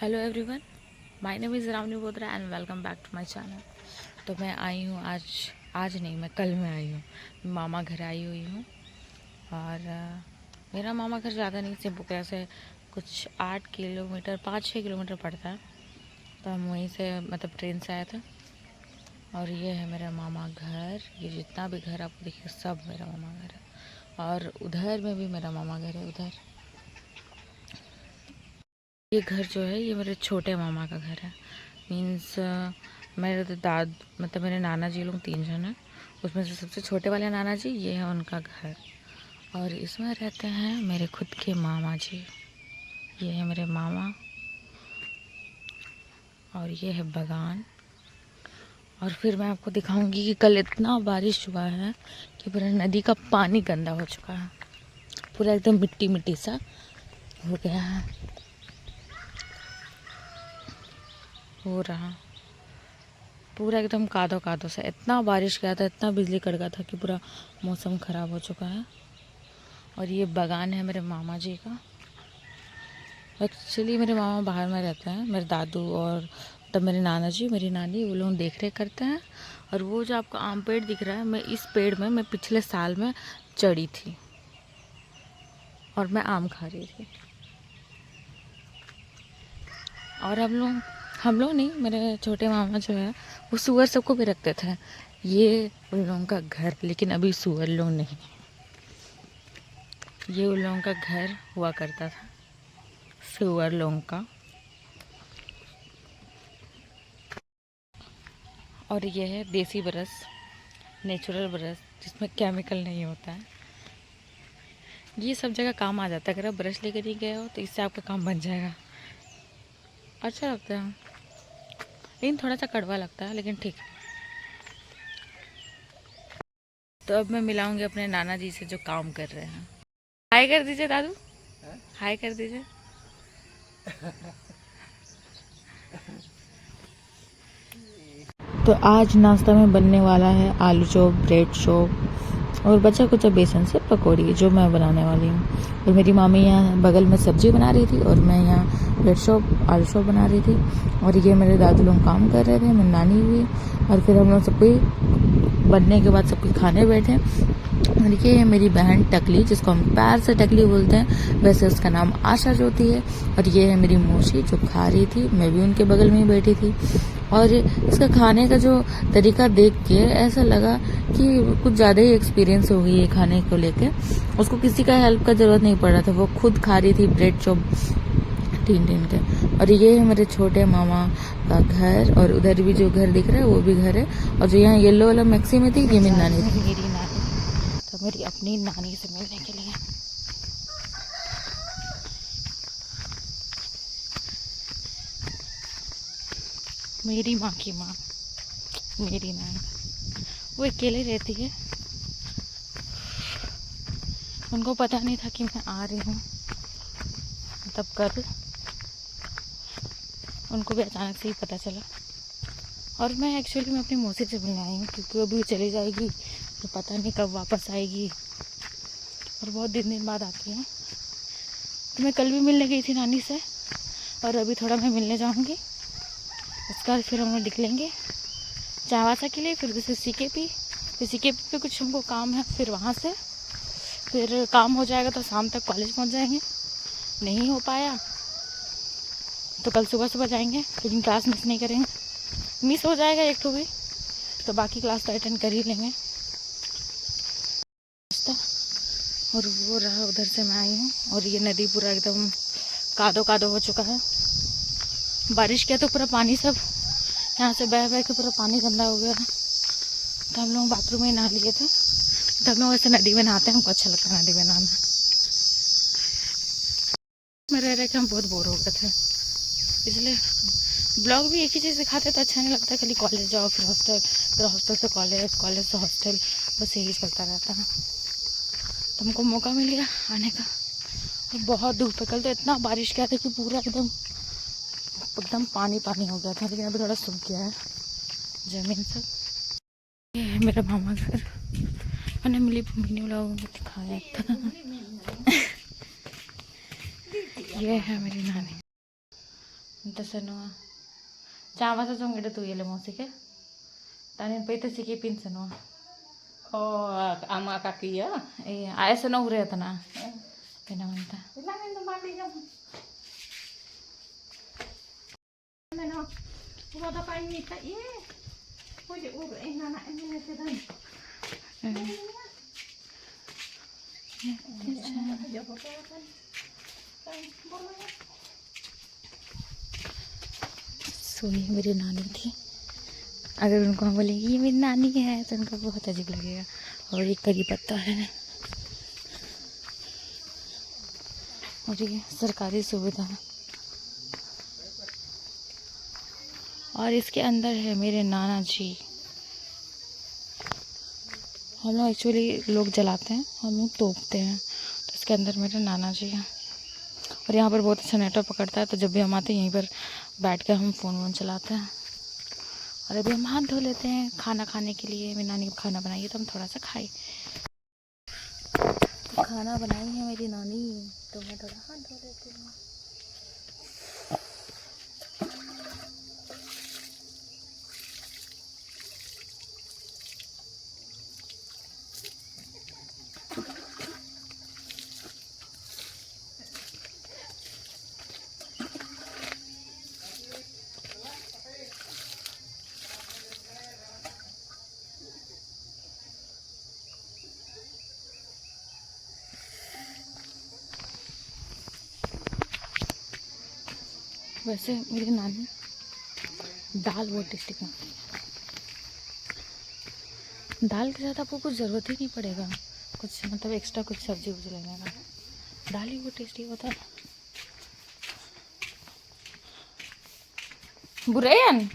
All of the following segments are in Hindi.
Hello everyone, my name is Ravni Botra and welcome back to my channel. तो मैं आई हूँ आज नहीं, मैं कल में आई हूँ। मामा घर आई हुई हूँ और मेरा मामा घर ज़्यादा नहीं, सिर्फ से कुछ 8 किलोमीटर 5-6 किलोमीटर पड़ता है। तो हम वहीं से मतलब ट्रेन से आए थे। और ये है मेरा मामा घर। ये जितना भी घर आपको देखिए सब मेरा मामा घर है। और उधर में भी मेरा मामा घर है। उधर ये घर जो है ये मेरे छोटे मामा का घर है। मीन्स मेरे मतलब मेरे नाना जी लोग 3 जन हैं। उसमें से सबसे छोटे वाले नाना जी, ये है उनका घर। और इसमें रहते हैं मेरे खुद के मामा जी। ये है मेरे मामा और ये है बगान। और फिर मैं आपको दिखाऊंगी कि कल इतना बारिश हुआ है कि पूरा नदी का पानी गंदा हो चुका है। पूरा एकदम मिट्टी मिट्टी सा हो गया है, हो रहा पूरा एकदम कादो कादो सा। इतना बारिश गया था, इतना बिजली कड़का था कि पूरा मौसम ख़राब हो चुका है। और ये बगान है मेरे मामा जी का। एक्चुअली मेरे मामा बाहर में रहते हैं। मेरे दादू और तब मेरे नाना जी, मेरी नानी, वो लोग देख रेख करते हैं। और वो जो आपको आम पेड़ दिख रहा है, मैं इस पेड़ में मैं पिछले साल में चढ़ी थी और मैं आम खा रही थी। और हम लोग नहीं, मेरे छोटे मामा जो है वो सूअर सबको भी रखते थे। ये उन लोगों का घर, लेकिन अभी सूअर लोग नहीं। ये उन लोगों का घर हुआ करता था, सूअर लोगों का। और ये है देसी ब्रश, नेचुरल ब्रश, जिसमें केमिकल नहीं होता है। ये सब जगह काम आ जाता है। अगर आप ब्रश लेकर नहीं गए हो तो इससे आपका काम बन जाएगा। अच्छा लगता है, लेकिन थोड़ा सा कड़वा लगता है, लेकिन ठीक है। तो अब मैं मिलाऊंगी अपने नाना जी से जो काम कर रहे हैं। हाय कर दीजिए दादू, हाय कर दीजिए। तो आज नाश्ता में बनने वाला है आलू चॉप, ब्रेड चॉप और बचा कुछ बेसन से पकौड़ी, जो मैं बनाने वाली हूँ। और मेरी मामी यहाँ बगल में सब्जी बना रही थी और मैं यहाँ ब्रेड चॉप, आलू चॉप बना रही थी। और ये मेरे दादू लोग काम कर रहे थे, मेरी नानी भी। और फिर हम लोग सबको बनने के बाद सबके खाने बैठे। और ये है मेरी बहन टकली, जिसको हम प्यार से टकली बोलते हैं, वैसे उसका नाम आशा ज्योति है। और ये है मेरी मौसी जो खा रही थी, मैं भी उनके बगल में ही बैठी थी। और इसका खाने का जो तरीका देख के ऐसा लगा कि कुछ ज़्यादा ही एक्सपीरियंस हो गई है खाने को लेके। उसको किसी का हेल्प का ज़रूरत नहीं पड़ रहा था, वो खुद खा रही थी ब्रेड चॉप टीन टीन के। और ये है मेरे छोटे मामा का घर। और उधर भी जो घर दिख रहा है वो भी घर है। और जो यहाँ येलो वाला मैक्सी में थी, ये मेरी नानी थी। मेरी नानी, तो मेरी अपनी नानी से मिलने के लिए मेरी माँ की माँ, मेरी नानी, वो अकेले रहती है। उनको पता नहीं था कि मैं आ रही हूँ। तब कल उनको भी अचानक से ही पता चला। और मैं एक्चुअली मैं अपनी मौसी से मिलने आई हूँ, क्योंकि अभी चली जाएगी तो पता नहीं कब वापस आएगी। और बहुत दिन बाद आती है। तो मैं कल भी मिलने गई थी नानी से, और अभी थोड़ा मैं मिलने जाऊँगी। उसके बाद फिर हम लोग निकलेंगे चावासा के लिए, फिर जैसे सीकेपी, फिर सीकेपी पे कुछ हमको काम है। फिर वहाँ से फिर काम हो जाएगा तो शाम तक कॉलेज पहुँच जाएंगे। नहीं हो पाया तो कल सुबह सुबह जाएंगे, लेकिन क्लास मिस नहीं करेंगे। मिस हो जाएगा एक तो भी, तो बाकी क्लास तो अटेंड कर ही लेंगे। और वो रहा, उधर से मैं आई हूँ। और ये नदी पूरा एकदम कादो कादो हो चुका है। बारिश किया तो पूरा पानी सब यहाँ से बह बह के पूरा पानी गंदा हो गया। तो हम लोग बाथरूम में नहा लिए थे। तो हम लोग वैसे नदी में नहाते हैं, हमको अच्छा लगता है नदी में नहाना। में रह रहे के हम बहुत बोर हो गए थे, इसलिए ब्लॉग भी एक ही चीज़ दिखाते तो अच्छा नहीं लगता। खाली कॉलेज जाओ, फिर हॉस्टल, फिर हॉस्टल से कॉलेज, कॉलेज से हॉस्टल, बस यही चलता रहता है। तो हमको मौका मिल गया आने का। और बहुत धूप है। कल तो इतना बारिश किया था कि पूरा एकदम एकदम पानी पानी हो गया था, लेकिन अभी थोड़ा सूख गया है ज़मीन सब। ये है मेरा मामा घर। मैंने मिनी ब्लॉग में दिखाया था। ये है मेरी नानी। Senua. Cava sa song ida tu yele musike. Tanin pa ita sikipin senua. Oh, ama kaki ya. Iya, ayah senua ure atana. Pinamanta. Ilangin ng mami yung... Ano? Wala pa yung nita. Eh. Pwede uro. Eh, nanain mo nito doon. सो ये मेरी नानी थी। अगर उनको हम बोलेंगे ये मेरी नानी है तो उनको बहुत अजीब लगेगा। और ये करी पत्ता है और ये सरकारी सुविधा और इसके अंदर है मेरे नाना जी। हम लोग एक्चुअली लोग जलाते हैं, हम लोग तोपते हैं, तो इसके अंदर मेरे नाना जी हैं। और यहाँ पर बहुत अच्छा नेटवर्क पकड़ता है, तो जब भी हम आते हैं यहीं पर बैठ कर हम फ़ोन वोन चलाते हैं। और अभी हम हाथ धो लेते हैं खाना खाने के लिए। मेरी नानी खाना बनाई तो हम थोड़ा सा खाए। तो खाना बनाई है मेरी नानी, तो मैं थोड़ा हाथ धो लेती हूँ। वैसे मेरी नानी दाल बहुत टेस्टी बनाती है। दाल के साथ आपको कुछ ज़रूरत ही नहीं पड़ेगा, कुछ मतलब एक्स्ट्रा कुछ सब्जी वब्जी लेने का, दाल ही बहुत टेस्टी होता है। बुरायन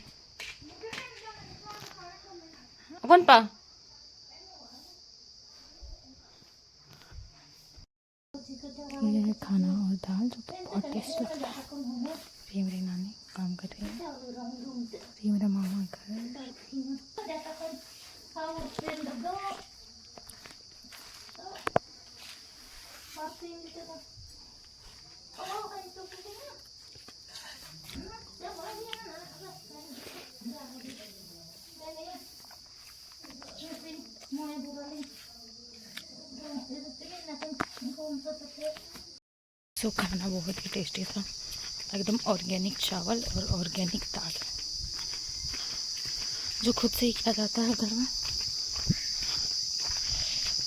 कौन पा ये है खाना और दाल जो बहुत टेस्टी लगता है। ये मेरी नानी काम कर रही है, ये मेरा मामा घर है। सो खाना बहुत ही टेस्टी था, एकदम ऑर्गेनिक चावल और ऑर्गेनिक दाल जो खुद से ही किया जाता है घर में।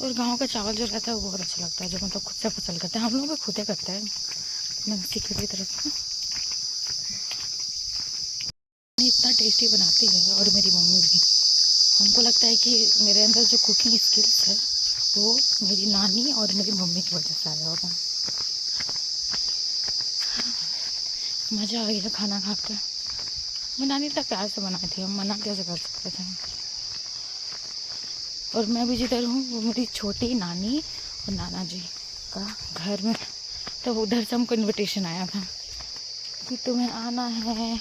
और गांव का चावल जो रहता है वो बहुत अच्छा लगता है, जो मतलब खुद से फसल करते हैं। हम लोग भी खुद ही करते हैं नमस्ती की तरफ में। इतना टेस्टी बनाती है और मेरी मम्मी भी। हमको लगता है कि मेरे अंदर जो कुकिंग स्किल्स है वो मेरी नानी और मेरी मम्मी की वजह से आया होगा। मज़ा आ गया खाना खाकर। मेरी नानी इतना प्यार से बनाई थी, हम मना कैसे कर सकते थे। और मैं भी जिधर हूँ वो मेरी छोटी नानी और नाना जी का घर में, तो उधर से हमको इनविटेशन आया था कि तुम्हें आना है,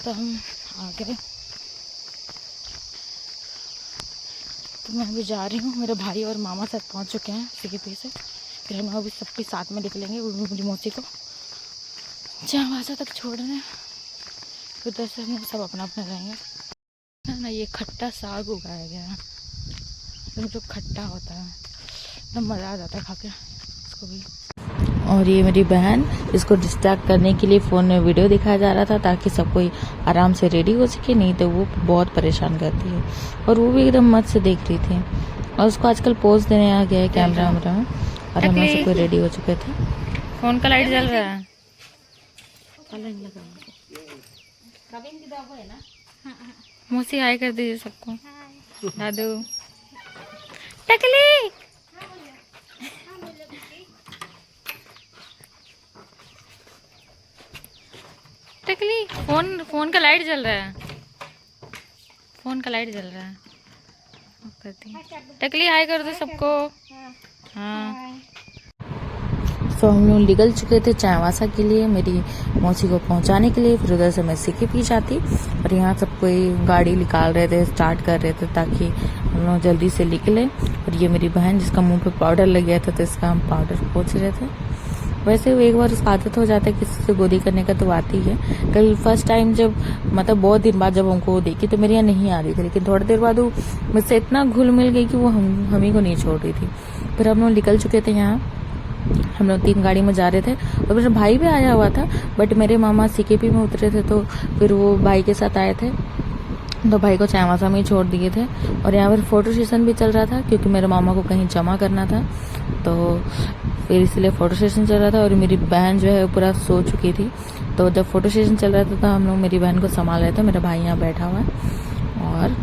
तो हम आ गए। तो मैं अभी जा रही हूँ, मेरे भाई और मामा साथ पहुँच चुके हैं सीपी से। फिर हम अभी सबके साथ में निकलेंगे मेरी मौसी को चावासा तक छोड़ने, उधर से हम सब अपना अपना रहेंगे ना। ये खट्टा साग उगाया गया है, जो खट्टा होता है, एकदम मज़ा आ जाता है खा के इसको भी। और ये मेरी बहन, इसको डिस्ट्रैक्ट करने के लिए फ़ोन में वीडियो दिखाया जा रहा था ताकि सब कोई आराम से रेडी हो सके, नहीं तो वो बहुत परेशान करती है। और वो भी एकदम मत से देख रही थी। और उसको आजकल पोज देने आ गया है कैमरा वैमरा में। और हम लोग सब कोई रेडी हो चुके थे। फ़ोन का लाइट जल रहा है, मौसी हाय कर दीजिए सबको। दादू टकली टकली, फोन का लाइट जल रहा है, फोन का लाइट जल रहा है। करती टकली हाय कर दो सबको। हाँ तो हम लोग निकल चुके थे चावासा के लिए, मेरी मौसी को पहुंचाने के लिए। फिर उधर से मैं सीके जाती और यहाँ सब कोई गाड़ी निकाल रहे थे, स्टार्ट कर रहे थे ताकि हम लोग जल्दी से निकले। और ये मेरी बहन जिसका मुंह पे पाउडर लग गया था, तो इसका हम पाउडर पोंछ रहे थे। वैसे एक बार उसका आदत हो जाता है किसी से गोदी करने का तो आती है। कल फर्स्ट टाइम जब मतलब बहुत दिन बाद जब हमको देखी तो मेरे यहाँ नहीं आ रही थी, लेकिन थोड़ी देर बाद वो मुझसे इतना घुल मिल गई कि वो हम ही को नहीं छोड़ रही थी। फिर हम लोग निकल चुके थे यहाँ, हम लोग 3 गाड़ी में जा रहे थे और मेरा भाई भी आया हुआ था, बट मेरे मामा सीकेपी में उतरे थे तो फिर वो भाई के साथ आए थे, तो भाई को चायवासा में ही छोड़ दिए थे। और यहाँ पर फोटो सेशन भी चल रहा था क्योंकि मेरे मामा को कहीं जमा करना था, तो फिर इसलिए फोटो सेशन चल रहा था। और मेरी बहन जो है पूरा सो चुकी थी, तो जब फोटो सेशन चल रहा था तो हम लोग मेरी बहन को संभाल रहे थे, मेरा भाई यहाँ बैठा हुआ है। और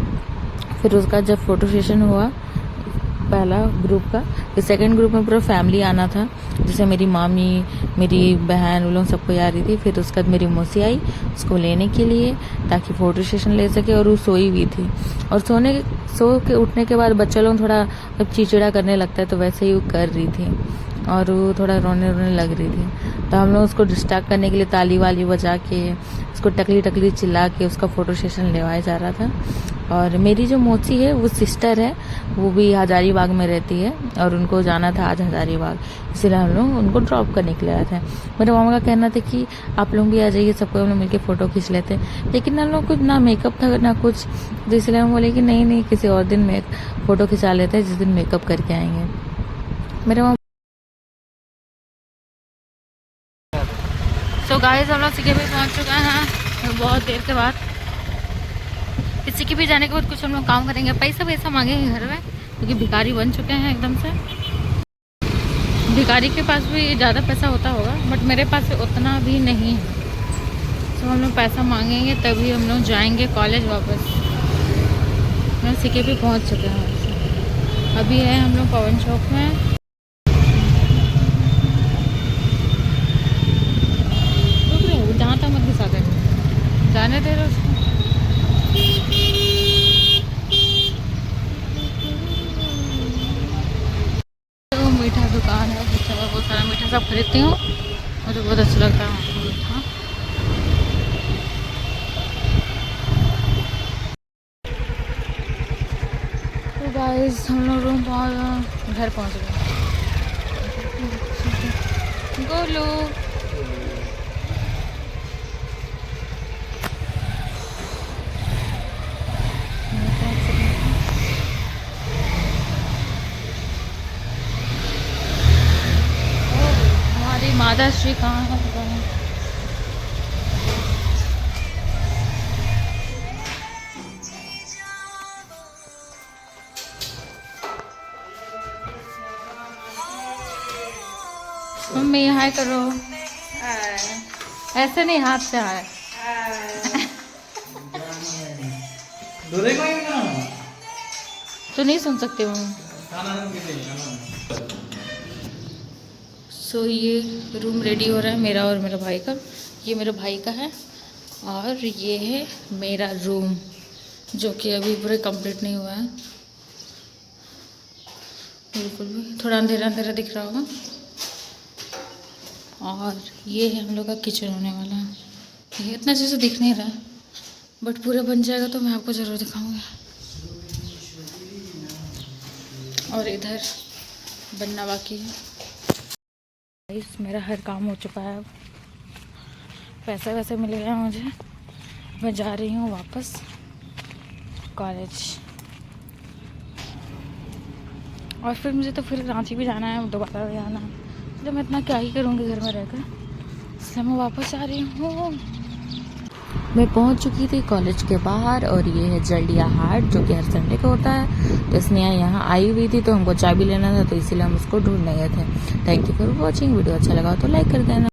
फिर उसका जब फोटो सेशन हुआ पहला ग्रुप का, फिर सेकंड ग्रुप में पूरा फैमिली आना था, जैसे मेरी मामी, मेरी बहन, वो लोग सबको आ रही थी। फिर उसके बाद मेरी मौसी आई उसको लेने के लिए ताकि फोटो सेशन ले सके, और वो सोई हुई थी। और सो के उठने के बाद बच्चे लोग थोड़ा जब चिड़चिड़ा करने लगता है तो वैसे ही वो कर रही थी और वो थोड़ा रोने लग रही थी। तो हम लोग उसको डिस्ट्रैक्ट करने के लिए ताली वाली बजा के उसको टकली चिल्ला के उसका फोटो सेशन लेवाया जा रहा था। और मेरी जो मौसी है वो सिस्टर है, वो भी हजारीबाग में रहती है और उनको जाना था आज हजारीबाग, इसलिए हम लोग उनको ड्रॉप करने के लिए आए थे। मेरे मामा का कहना था कि आप लोग भी आ जाइए, सबको हम लोग मिलकर फ़ोटो खींच लेते हैं, लेकिन हम लोग कुछ ना मेकअप था ना कुछ, तो इसलिए हम बोले कि नहीं किसी और दिन में फ़ोटो खिंचा लेते हैं जिस दिन मेकअप करके आएंगे। मेरे मामा तो गाइस हम लोग सीकेपी पहुंच चुके हैं बहुत देर के बाद। सीकेपी जाने के बाद कुछ हम लोग काम करेंगे, पैसा मांगेंगे घर में क्योंकि भिखारी बन चुके हैं एकदम से। भिखारी के पास भी ज़्यादा पैसा होता होगा बट मेरे पास उतना भी नहीं है, तो हम लोग पैसा मांगेंगे तभी हम लोग जाएंगे कॉलेज वापस। हम सीकेपी पहुँच चुके हैं, अभी है हम लोग पवन चौक में। जहाँ तक मत घुसा दे, जाने दे रहे उसको। तो मीठा दुकान है जिससे मैं बहुत सारा मीठा सब खरीदती हूँ, मुझे बहुत अच्छा लगता है मीठा। तो गाइस हम लोग घर पहुँच गए। गोलू माता श्री कहाँ है पता नहीं। मम्मी हाय करो। ऐसे नहीं, हाथ से हाय। तो नहीं सुन सकते मम्मी। सो ये रूम रेडी हो रहा है मेरा और मेरे भाई का। ये मेरे भाई का है और ये है मेरा रूम जो कि अभी पूरे कंप्लीट नहीं हुआ है, बिल्कुल भी थोड़ा अंधेरा अंधेरा दिख रहा होगा। और ये है हम लोग का किचन होने वाला है। ये इतना अच्छे से दिख नहीं रहा है बट पूरा बन जाएगा तो मैं आपको ज़रूर दिखाऊंगी। और इधर बनना बाकी है। मेरा हर काम हो चुका है, अब पैसे वैसे मिल गए मुझे, मैं जा रही हूँ वापस कॉलेज। और फिर मुझे तो फिर रांची भी जाना है, दोबारा भी आना है, तो मैं इतना क्या ही करूँगी घर में रहकर, इसलिए मैं वापस आ रही हूँ। मैं पहुंच चुकी थी कॉलेज के बाहर और ये है जल्डिया हाट जो कि हर संडे को होता है। तो स्नेहा यहाँ आई हुई थी तो हमको चाय भी लेना था, तो इसीलिए हम उसको ढूंढने गए थे। Thank you for watching. Video अच्छा लगा तो लाइक कर देना।